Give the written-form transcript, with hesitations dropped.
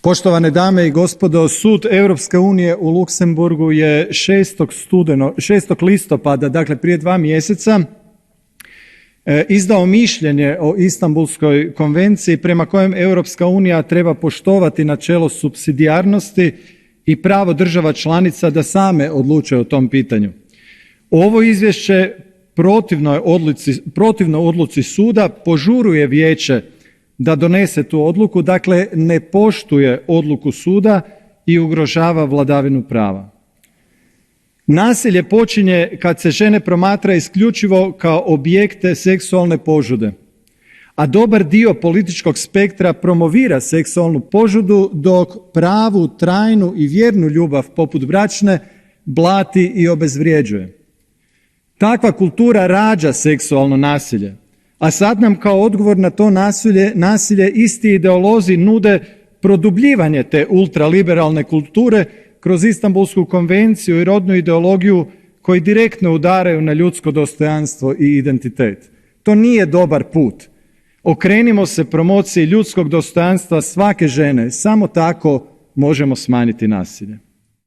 Poštovane dame i gospodo, Sud Europske unije u Luksemburgu je 6. listopada, dakle prije 2 mjeseca, izdao mišljenje o Istanbulskoj konvenciji prema kojem Europska unija treba poštovati načelo supsidijarnosti i pravo država članica da same odluče o tom pitanju. Ovo izvješće protivno odluci suda požuruje vijeće da donese tu odluku, dakle ne poštuje odluku suda i ugrožava vladavinu prava. Nasilje počinje kad se žene promatra isključivo kao objekte seksualne požude, a dobar dio političkog spektra promovira seksualnu požudu dok pravu, trajnu i vjernu ljubav poput bračne blati i obezvrjeđuje. Takva kultura rađa seksualno nasilje, a sad nam kao odgovor na to nasilje isti ideolozi nude produbljivanje te ultraliberalne kulture kroz Istanbulsku konvenciju i rodnu ideologiju koji direktno udaraju na ljudsko dostojanstvo i identitet. To nije dobar put. Okrenimo se promociji ljudskog dostojanstva svake žene, samo tako možemo smanjiti nasilje.